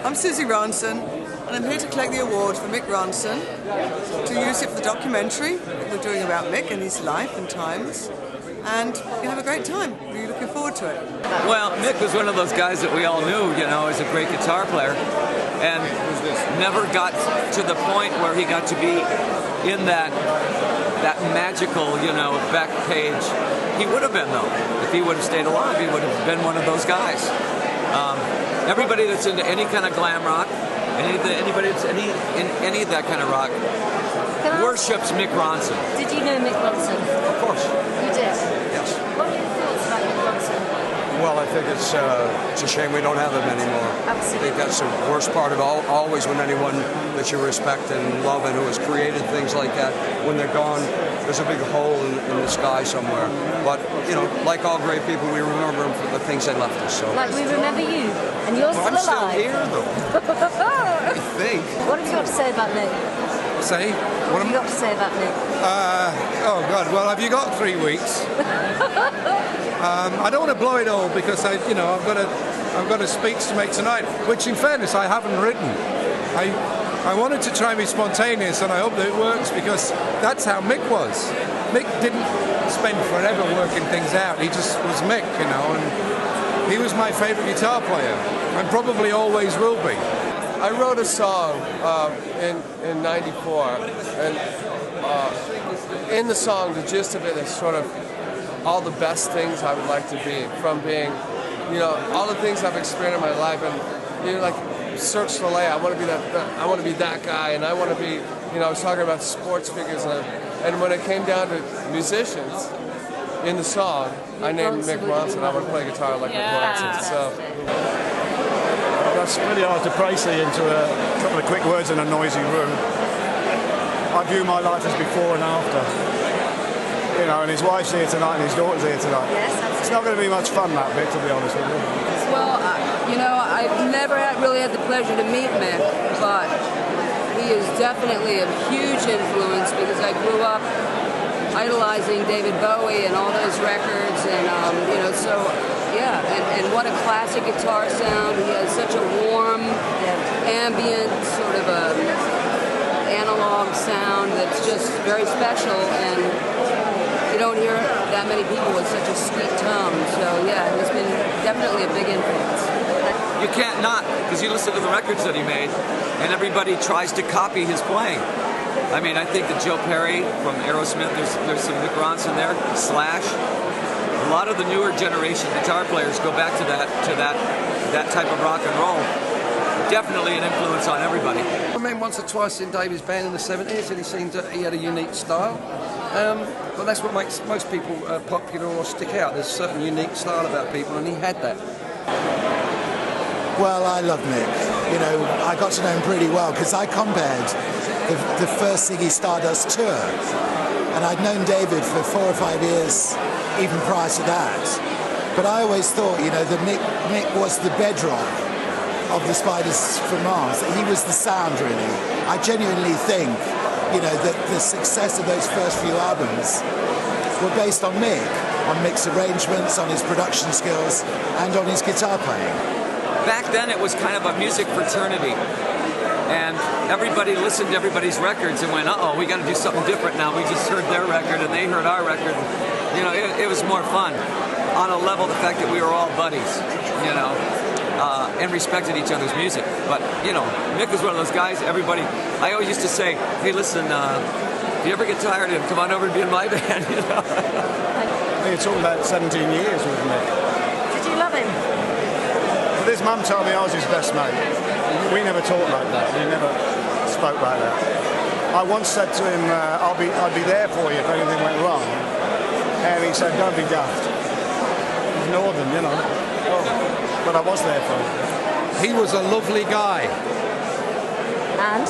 I'm Susie Ronson, and I'm here to collect the award for Mick Ronson, to use it for the documentary that we're doing about Mick and his life and times, and you have a great time. Really looking forward to it. Well, Mick was one of those guys that we all knew, you know, as a great guitar player, and never got to the point where he got to be in that magical, you know, back page. He would have been, though. If he would have stayed alive, he would have been one of those guys. Everybody that's into any kind of glam rock, anybody that's in any of that kind of rock, worships Mick Ronson. Did you know Mick Ronson? Of course. You did? Yes. What are your thoughts about Mick Ronson? Well, I think it's a shame we don't have them anymore. Absolutely. I think that's the worst part of always when anyone that you respect and love and who has created things like that, when they're gone, there's a big hole in the sky somewhere. But, you know, like all great people, we remember them for the things they left us. So. Like we remember you, and you're still alive. I'm still here, though. I think. What have you got to say about Mick? Say? What have you got to say about Mick? Oh God! Well, have you got 3 weeks? I don't want to blow it all because I've got a speech to make tonight, which, in fairness, I haven't written. I wanted to try and be spontaneous, and I hope that it works because that's how Mick was. Mick didn't spend forever working things out. He just was Mick, you know, and he was my favourite guitar player, and probably always will be. I wrote a song in '94, and in the song, the gist of it is sort of all the best things I would like to be, from being, you know, all the things I've experienced in my life, and you know, like Cirque du Soleil, I want to be that guy, and I want to be, you know, I was talking about sports figures, and when it came down to musicians in the song, I named Mick Ronson. I want to play guitar like Mick Ronson. So. That's really hard to praise into a couple of quick words in a noisy room. I view my life as before and after. You know, and his wife's here tonight and his daughter's here tonight. Yes, absolutely. It's not going to be much fun, that bit, to be honest with you. Well, you know, I've never really had the pleasure to meet Mick, but he is definitely a huge influence because I grew up idolizing David Bowie and all those records, and you know, so yeah, and what a classic guitar sound. He has such a warm, ambient, sort of a analog sound that's just very special, and you don't hear that many people with such a sweet tone. So yeah, he's been definitely a big influence. You can't not, because you listen to the records that he made, and everybody tries to copy his playing. I mean, I think that Joe Perry from Aerosmith, there's some Mick Ronson there, Slash. A lot of the newer generation guitar players go back to that type of rock and roll. Definitely an influence on everybody. I met once or twice in David's band in the 70s, and he seemed that he had a unique style. But that's what makes most people popular or stick out. There's a certain unique style about people, and he had that. Well, I love Mick. You know, I got to know him pretty well because I compared the first Ziggy Stardust tour, and I'd known David for 4 or 5 years even prior to that. But I always thought, you know, that Mick was the bedrock of the Spiders from Mars. He was the sound, really. I genuinely think, you know, that the success of those first few albums were based on Mick, on Mick's arrangements, on his production skills, and on his guitar playing. Back then it was kind of a music fraternity, and everybody listened to everybody's records and went, uh-oh, we got to do something different now. We just heard their record and they heard our record. You know, it was more fun. On a level, the fact that we were all buddies, you know, and respected each other's music. But, you know, Mick was one of those guys, everybody, I always used to say, hey, listen, if you ever get tired of him, come on over and be in my band, you know. I think it's all about 17 years with Mick. Did you love him? But his mum told me I was his best mate. We never talked like that. We never spoke like that. I once said to him, I'd be there for you if anything went wrong. And he said, don't be daft. He's northern, you know. Oh, but I was there for him. He was a lovely guy. And?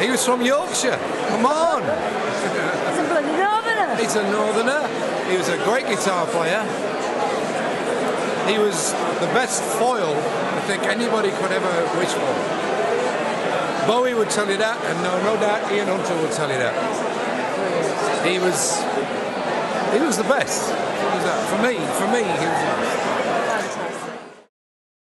He was from Yorkshire. Come on. He's a bloody northerner. He's a northerner. He was a great guitar player. He was the best foil I think anybody could ever wish for. Bowie would tell you that, and no doubt Ian Hunter would tell you that. He was the best. For me, he was the best.